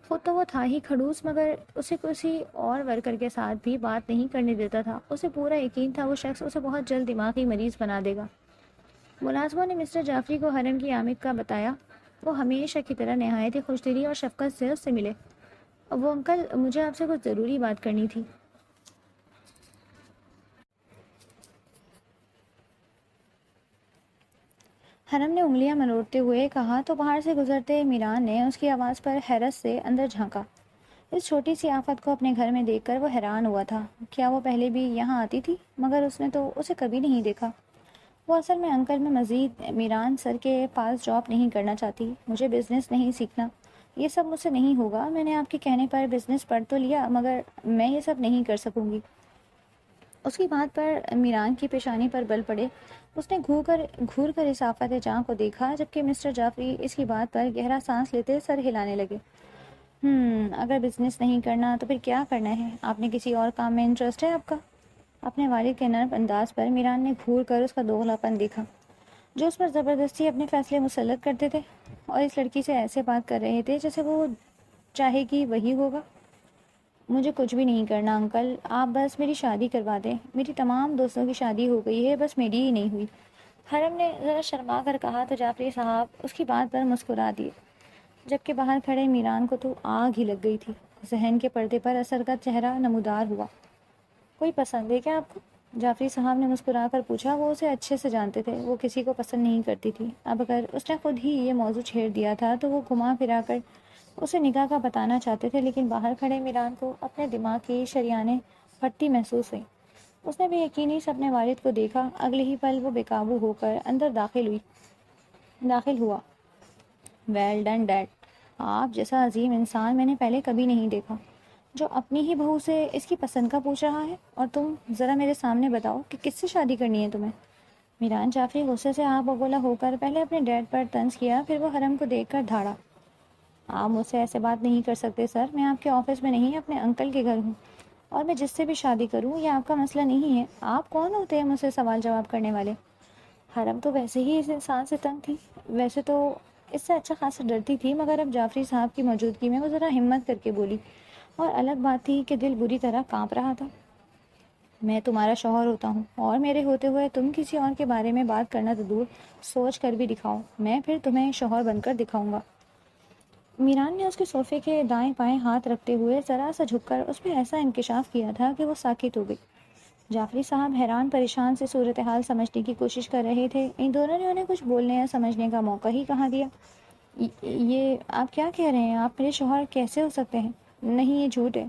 خود تو وہ تھا ہی کھڑوس، مگر اسے کسی اور ورکر کے ساتھ بھی بات نہیں کرنے دیتا تھا۔ اسے پورا یقین تھا وہ شخص اسے بہت جلد دماغی مریض بنا دے گا۔ ملازموں نے مسٹر جعفری کو حرم کی آمد کا بتایا۔ وہ ہمیشہ کی طرح نہایت ہی خوشدلی اور شفقت سے اس سے ملے۔ وہ انکل، مجھے آپ سے کچھ ضروری بات کرنی تھی۔ حرم نے انگلیاں مروڑتے ہوئے کہا تو باہر سے گزرتے میران نے اس کی آواز پر حیرت سے اندر جھانکا۔ اس چھوٹی سی آفت کو اپنے گھر میں دیکھ کر وہ حیران ہوا تھا۔ کیا وہ پہلے بھی یہاں آتی تھی؟ مگر اس نے تو اسے کبھی نہیں دیکھا۔ وہ اصل میں انکل میں مزید میران سر کے پاس جاب نہیں کرنا چاہتی۔ مجھے بزنس نہیں سیکھنا، یہ سب مجھ سے نہیں ہوگا۔ میں نے آپ کے کہنے پر بزنس پڑھ تو لیا، مگر میں یہ سب نہیں کر سکوں گی۔ اس کی بات پر میران کی پیشانی پر بل پڑے۔ اس نے گھور کر اس آفت جاں کو دیکھا، جبکہ مسٹر جعفری اس کی بات پر گہرا سانس لیتے سر ہلانے لگے۔ اگر بزنس نہیں کرنا تو پھر کیا کرنا ہے؟ آپ نے کسی اور کام میں انٹرسٹ ہے آپ کا؟ اپنے والد کے نرم انداز پر میران نے گھور کر اس کا دوغلاپن دیکھا، جو اس پر زبردستی اپنے فیصلے مسلط کرتے تھے اور اس لڑکی سے ایسے بات کر رہے تھے جیسے وہ چاہے گی وہی ہوگا۔ مجھے کچھ بھی نہیں کرنا انکل، آپ بس میری شادی کروا دیں۔ میری تمام دوستوں کی شادی ہو گئی ہے، بس میری ہی نہیں ہوئی۔ حرم نے ذرا شرما کر کہا تو جعفری صاحب اس کی بات پر مسکرا دیے، جبکہ باہر کھڑے میران کو تو آگ ہی لگ گئی تھی۔ ذہن کے پردے پر اثر کا چہرہ نمودار ہوا۔ کوئی پسند ہے کیا آپ کو؟ جعفری صاحب نے مسکرا کر پوچھا۔ وہ اسے اچھے سے جانتے تھے، وہ کسی کو پسند نہیں کرتی تھی۔ اب اگر اس نے خود ہی یہ موضوع چھیڑ دیا تھا تو وہ گھما پھرا کر اسے نکاح کا بتانا چاہتے تھے، لیکن باہر کھڑے میران کو اپنے دماغ کی شریانیں پھٹتی محسوس ہوئی۔ اس نے بے یقینی سے اپنے والد کو دیکھا۔ اگلے ہی پل وہ بے قابو ہو کر اندر داخل ہوا۔ ویل ڈن ڈیڈ، آپ جیسا عظیم انسان میں نے پہلے کبھی نہیں دیکھا، جو اپنی ہی بہو سے اس کی پسند کا پوچھ رہا ہے۔ اور تم ذرا میرے سامنے بتاؤ کہ کس سے شادی کرنی ہے تمہیں؟ میران جعفری غصے سے آپ بگولا ہو کر پہلے اپنے ڈیڈ پر طنز کیا، پھر وہ حرم کو دیکھ کر دھاڑا۔ آپ مجھ سے ایسے بات نہیں کر سکتے سر، میں آپ کے آفس میں نہیں اپنے انکل کے گھر ہوں، اور میں جس سے بھی شادی کروں یہ آپ کا مسئلہ نہیں ہے۔ آپ کون ہوتے ہیں مجھ سے سوال جواب کرنے والے؟ حرم تو ویسے ہی اس انسان سے تنگ تھی، ویسے تو اس سے اچھا خاصا ڈرتی تھی، مگر اب جعفری صاحب کی موجودگی میں وہ ذرا ہمت کر کے بولی، اور الگ بات تھی کہ دل بری طرح کانپ رہا تھا۔ میں تمہارا شوہر ہوتا ہوں، اور میرے ہوتے ہوئے تم کسی اور کے بارے میں بات کرنا تو دور، سوچ کر بھی دکھاؤ، میں پھر تمہیں شوہر بن کر دکھاؤں گا۔ میران نے اس کے صوفے کے دائیں بائیں ہاتھ رکھتے ہوئے ذرا سا جھک کر اس میں ایسا انکشاف کیا تھا کہ وہ ساکت ہو گئی۔ جعفری صاحب حیران پریشان سے صورتحال سمجھنے کی کوشش کر رہے تھے۔ ان دونوں نے انہیں کچھ بولنے یا سمجھنے کا موقع ہی کہاں دیا۔ یہ آپ کیا کہہ رہے ہیں؟ آپ میرے شوہر کیسے ہو سکتے ہیں؟ نہیں، یہ جھوٹ ہے،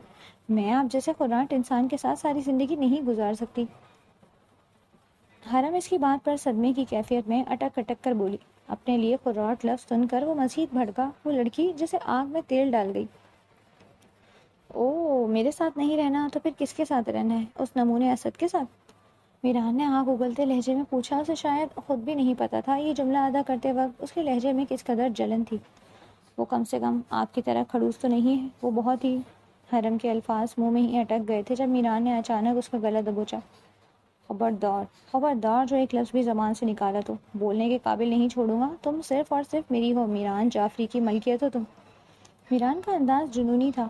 میں آپ جیسے خراٹ انسان کے ساتھ ساری زندگی نہیں گزار سکتی۔ حرم اس کی بات پر صدمے کی کیفیت میں اٹک اٹک کر بولی۔ اپنے لیے خراٹ لفظ سن کر وہ مزید بھڑکا، وہ لڑکی جسے آگ میں تیل ڈال گئی۔ او، میرے ساتھ نہیں رہنا تو پھر کس کے ساتھ رہنا ہے؟ اس نمونے اسد کے ساتھ؟ میران نے آنکھ اگلتے لہجے میں پوچھا۔ اسے شاید خود بھی نہیں پتا تھا یہ جملہ ادا کرتے وقت اس کے لہجے میں کس قدر جلن تھی۔ وہ کم سے کم آپ کی طرح خڑوس تو نہیں ہے۔ وہ بہت ہی… حرم کے الفاظ منہ میں ہی اٹک گئے تھے جب میران نے اچانک اس کا گلا دبوچا۔ خبردار، خبردار، جو ایک لفظ بھی زبان سے نکالا تو بولنے کے قابل نہیں چھوڑوں گا۔ تم صرف اور صرف میری ہو، میران جعفری کی ملکیت ہو تم۔ میران کا انداز جنونی تھا۔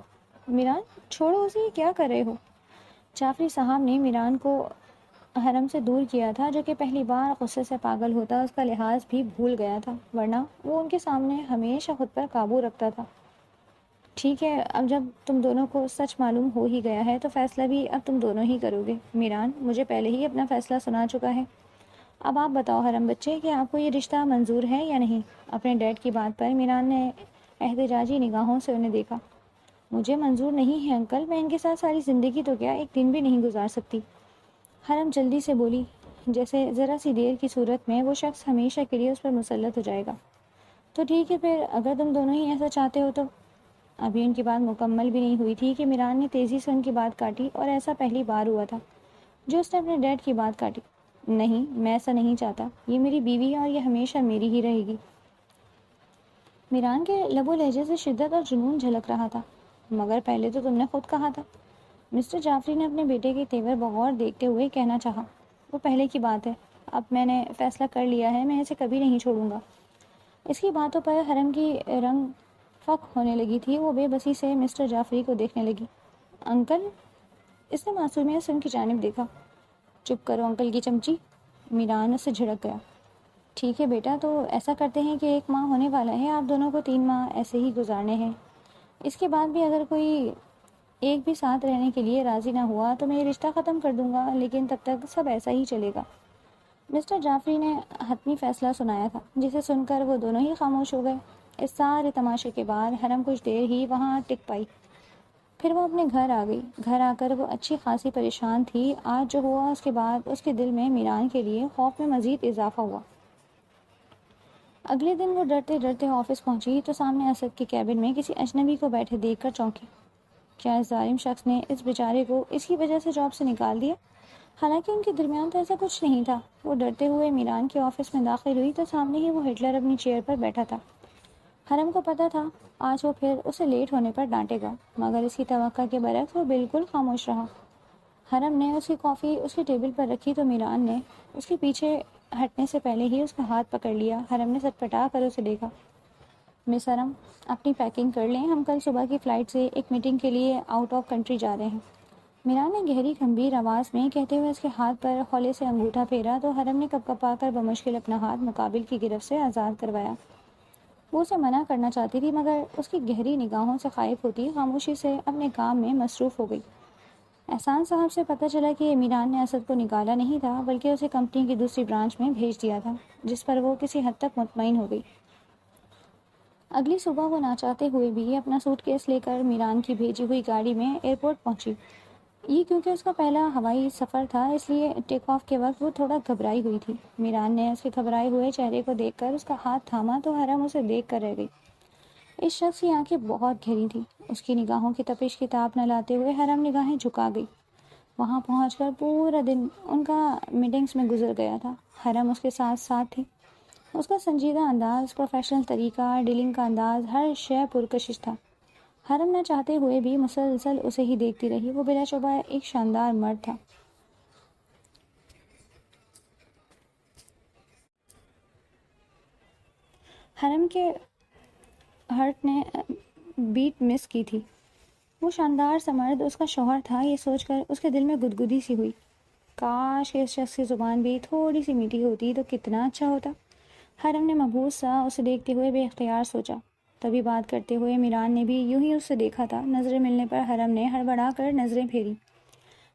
میران، چھوڑو اسے، یہ کیا کر رہے ہو؟ جعفری صاحب نے میران کو حرم سے دور کیا تھا، جو کہ پہلی بار غصے سے پاگل ہوتا اس کا لحاظ بھی بھول گیا تھا، ورنہ وہ ان کے سامنے ہمیشہ خود پر قابو رکھتا تھا۔ ٹھیک ہے، اب جب تم دونوں کو سچ معلوم ہو ہی گیا ہے تو فیصلہ بھی اب تم دونوں ہی کرو گے۔ میران مجھے پہلے ہی اپنا فیصلہ سنا چکا ہے، اب آپ بتاؤ حرم بچے کہ آپ کو یہ رشتہ منظور ہے یا نہیں؟ اپنے ڈیڈ کی بات پر میران نے احتجاجی نگاہوں سے انہیں دیکھا۔ مجھے منظور نہیں ہے انکل، میں ان کے ساتھ ساری زندگی تو کیا ایک دن بھی نہیں گزار سکتی۔ حرم جلدی سے بولی، جیسے ذرا سی دیر کی صورت میں وہ شخص ہمیشہ کے لیے اس پر مسلط ہو جائے گا۔ تو ٹھیک ہے پھر، اگر تم دونوں ہی ایسا چاہتے ہو تو… ابھی ان کی بات مکمل بھی نہیں ہوئی تھی کہ میران نے تیزی سے ان کی بات کاٹی، اور ایسا پہلی بار ہوا تھا جو اس نے اپنے ڈیڈ کی بات کاٹی۔ نہیں، میں ایسا نہیں چاہتا، یہ میری بیوی ہے اور یہ ہمیشہ میری ہی رہے گی۔ میران کے لب و لہجے سے شدت اور جنون جھلک رہا تھا۔ مگر پہلے تو تم نے خود کہا تھا۔ مسٹر جعفری نے اپنے بیٹے کے تیور بغور دیکھتے ہوئے کہنا چاہا۔ وہ پہلے کی بات ہے، اب میں نے فیصلہ کر لیا ہے، میں اسے کبھی نہیں چھوڑوں گا۔ اس کی باتوں پر حرم کی رنگ فک ہونے لگی تھی۔ وہ بے بسی سے مسٹر جعفری کو دیکھنے لگی۔ انکل، اس نے معصومیت سے ان کی جانب دیکھا۔ چپ کرو انکل کی چمچی، میران اس سے جھڑک گیا۔ ٹھیک ہے بیٹا، تو ایسا کرتے ہیں کہ ایک ماہ ہونے والا ہے، آپ دونوں کو 3 ماہ ایسے ہی گزارنے ہیں۔ اس کے بعد بھی اگر کوئی ایک بھی ساتھ رہنے کے لیے راضی نہ ہوا تو میں یہ رشتہ ختم کر دوں گا، لیکن تب تک سب ایسا ہی چلے گا۔ مسٹر جعفری نے حتمی فیصلہ سنایا تھا، جسے سن کر وہ دونوں ہی خاموش ہو گئے۔ اس سارے تماشے کے بعد حرم کچھ دیر ہی وہاں ٹک پائی، پھر وہ اپنے گھر آ گئی۔ گھر آ کر وہ اچھی خاصی پریشان تھی۔ آج جو ہوا اس کے بعد اس کے دل میں میران کے لیے خوف میں مزید اضافہ ہوا۔ اگلے دن وہ ڈرتے ڈرتے آفس پہنچی تو سامنے اسد کے کیبن میں کسی اجنبی کو بیٹھے دیکھ کر چونکی۔ کیا اس ظالم شخص نے اس بیچارے کو اس کی وجہ سے جاب سے نکال دیا؟ حالانکہ ان کے درمیان تو ایسا کچھ نہیں تھا۔ وہ ڈرتے ہوئے میران کے آفس میں داخل ہوئی تو سامنے ہی وہ ہٹلر اپنی چیئر پر بیٹھا تھا۔ حرم کو پتا تھا آج وہ پھر اسے لیٹ ہونے پر ڈانٹے گا، مگر اس کی توقع کے برعکس وہ بالکل خاموش رہا۔ حرم نے اس کی کافی اس کی ٹیبل پر رکھی تو میران نے اس کے پیچھے ہٹنے سے پہلے ہی اس کا ہاتھ پکڑ لیا۔ حرم نے سٹپٹا کر اسے دیکھا۔ مس حرم، اپنی پیکنگ کر لیں، ہم کل صبح کی فلائٹ سے ایک میٹنگ کے لیے آؤٹ آف کنٹری جا رہے ہیں۔ میران نے گہری گمبھیر آواز میں کہتے ہوئے اس کے ہاتھ پر خولے سے انگوٹھا پھیرا تو حرم نے کپ کپا کر بمشکل اپنا ہاتھ مقابل کی گرفت سے آزاد کروایا۔ وہ اسے منع کرنا چاہتی تھی، مگر اس کی گہری نگاہوں سے خائف ہوتی خاموشی سے اپنے کام میں مصروف ہو گئی۔ احسان صاحب سے پتہ چلا کہ میران نے اسد کو نکالا نہیں تھا، بلکہ اسے کمپنی کی دوسری برانچ میں بھیج دیا تھا، جس پر وہ کسی حد تک مطمئن ہو گئی۔ اگلی صبح وہ نہ چاہتے ہوئے بھی اپنا سوٹ کیس لے کر میران کی بھیجی ہوئی گاڑی میں ایئرپورٹ پہنچی۔ یہ کیونکہ اس کا پہلا ہوائی سفر تھا، اس لیے ٹیک آف کے وقت وہ تھوڑا گھبرائی ہوئی تھی۔ میران نے اس کے گھبرائے ہوئے چہرے کو دیکھ کر اس کا ہاتھ تھاما تو حرم اسے دیکھ کر رہ گئی۔ اس شخص کی آنکھیں بہت گہری تھیں۔ اس کی نگاہوں کی تپش کی تاب نہ لاتے ہوئے حرم نگاہیں جھکا گئی۔ وہاں پہنچ کر پورا دن ان کا میٹنگز میں گزر گیا تھا۔ حرم اس کے ساتھ ساتھ تھی۔ اس کا سنجیدہ انداز، پروفیشنل طریقہ، ڈیلنگ کا انداز، ہر شے پرکشش تھا۔ حرم نہ چاہتے ہوئے بھی مسلسل اسے ہی دیکھتی رہی۔ وہ بلا شبہ ایک شاندار مرد تھا۔ حرم کے ہارٹ نے بیٹ مس کی تھی۔ وہ شاندار سا مرد اس کا شوہر تھا، یہ سوچ کر اس کے دل میں گدگدی سی ہوئی۔ کاش کہ اس شخص کی زبان بھی تھوڑی سی میٹھی ہوتی تو کتنا اچھا ہوتا۔ حرم نے مبہوت سا اسے دیکھتے ہوئے بے اختیار سوچا۔ تبھی بات کرتے ہوئے میران نے بھی یوں ہی اس سے دیکھا تھا۔ نظریں ملنے پر حرم نے ہڑبڑا کر نظریں پھیری،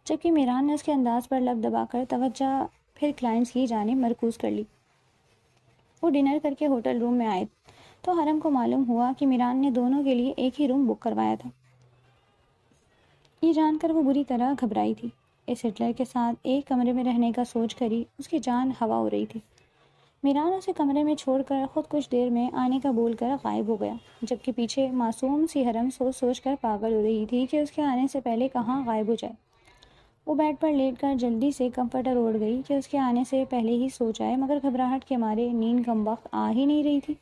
جبکہ میران نے اس کے انداز پر لب دبا کر توجہ پھر کلائنٹس کی جانب مرکوز کر لی۔ وہ ڈنر کر کے ہوٹل روم میں آئے تو حرم کو معلوم ہوا کہ میران نے دونوں کے لیے ایک ہی روم بک کروایا تھا۔ یہ جان کر وہ بری طرح گھبرائی تھی۔ اس ہٹلر کے ساتھ ایک کمرے میں رہنے کا سوچ کر ہی اس کی جان ہوا ہو رہی تھی۔ میران اسے کمرے میں چھوڑ کر خود کچھ دیر میں آنے کا بول کر غائب ہو گیا، جبکہ پیچھے معصوم سی حرم سوچ سوچ کر پاگل ہو رہی تھی کہ اس کے آنے سے پہلے کہاں غائب ہو جائے۔ وہ بیڈ پر لیٹ کر جلدی سے کمفرٹر اوڑھ گئی کہ اس کے آنے سے پہلے ہی سو جائے، مگر گھبراہٹ کے مارے نیند کم وقت آ ہی نہیں رہی تھی۔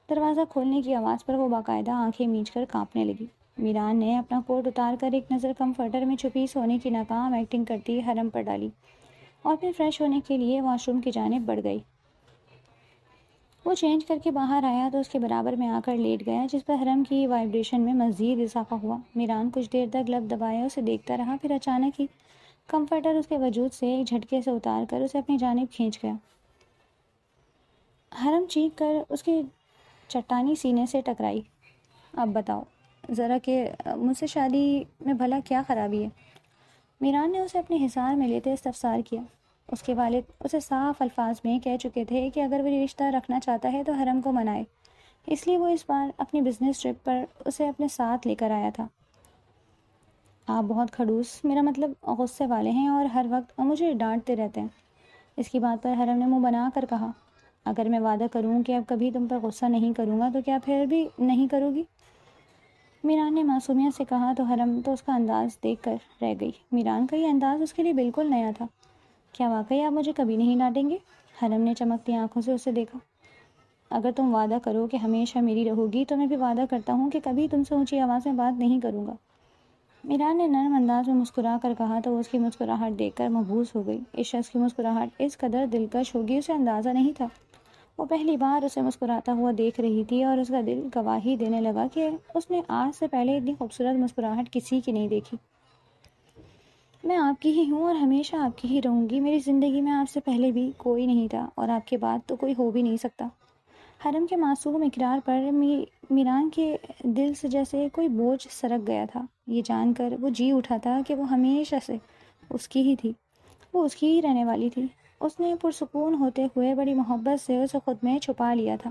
دروازہ کھولنے کی آواز پر وہ باقاعدہ آنکھیں میچ کر کانپنے لگی۔ میران نے اپنا کوٹ اتار کر ایک نظر کمفرٹر میں چھپی سونے کی ناکام ایکٹنگ کرتی حرم پر ڈالی اور پھر فریش ہونے کے لیے واش روم کی جانب بڑھ گئی۔ وہ چینج کر کے باہر آیا تو اس کے برابر میں آ کر لیٹ گیا، جس پر حرم کی وائبریشن میں مزید اضافہ ہوا۔ میران کچھ دیر تک لب دبائے اسے دیکھتا رہا، پھر اچانک ہی کمفرٹر اس کے وجود سے ایک جھٹکے سے اتار کر اسے اپنی جانب کھینچ گیا۔ حرم چیخ کر اس کے چٹانی سینے سے ٹکرائی۔ اب بتاؤ ذرا کہ مجھ سے شادی میں بھلا کیا خرابی ہے؟ میران نے اسے اپنے حصار میں لیتے استفسار کیا۔ اس کے والد اسے صاف الفاظ میں کہہ چکے تھے کہ اگر وہ یہ رشتہ رکھنا چاہتا ہے تو حرم کو منائے، اس لیے وہ اس بار اپنی بزنس ٹرپ پر اسے اپنے ساتھ لے کر آیا تھا۔ آپ بہت کھڑوس، میرا مطلب غصے والے ہیں اور ہر وقت مجھے ڈانٹتے رہتے ہیں۔ اس کی بات پر حرم نے منہ بنا کر کہا، اگر میں وعدہ کروں کہ اب کبھی تم پر غصہ نہیں کروں گا تو کیا پھر بھی نہیں کرو گی؟ میران نے معصومیت سے کہا تو حرم تو اس کا انداز دیکھ کر رہ گئی۔ میران کا یہ انداز اس کے لیے بالکل نیا تھا۔ کیا واقعی آپ مجھے کبھی نہیں ڈانٹیں گے؟ حرم نے چمکتی آنکھوں سے اسے دیکھا۔ اگر تم وعدہ کرو کہ ہمیشہ میری رہو گی تو میں بھی وعدہ کرتا ہوں کہ کبھی تم سے اونچی آواز میں بات نہیں کروں گا۔ میران نے نرم انداز میں مسکرا کر کہا تو وہ اس کی مسکراہٹ دیکھ کر مبہوت ہو گئی۔ اس شخص کی مسکراہٹ اس قدر دلکش ہوگی اسے اندازہ نہیں تھا۔ وہ پہلی بار اسے مسکراتا ہوا دیکھ رہی تھی اور اس کا دل گواہی دینے لگا کہ اس نے آج سے پہلے اتنی خوبصورت مسکراہٹ کسی کی نہیں دیکھی۔ میں آپ کی ہی ہوں اور ہمیشہ آپ کی ہی رہوں گی۔ میری زندگی میں آپ سے پہلے بھی کوئی نہیں تھا اور آپ کے بعد تو کوئی ہو بھی نہیں سکتا۔ حرم کے معصوم اقرار پر میران کے دل سے جیسے کوئی بوجھ سرک گیا تھا۔ یہ جان کر وہ جی اٹھا تھا کہ وہ ہمیشہ سے اس کی ہی تھی، وہ اس کی ہی رہنے والی تھی۔ اس نے پرسکون ہوتے ہوئے بڑی محبت سے اسے خود میں چھپا لیا تھا۔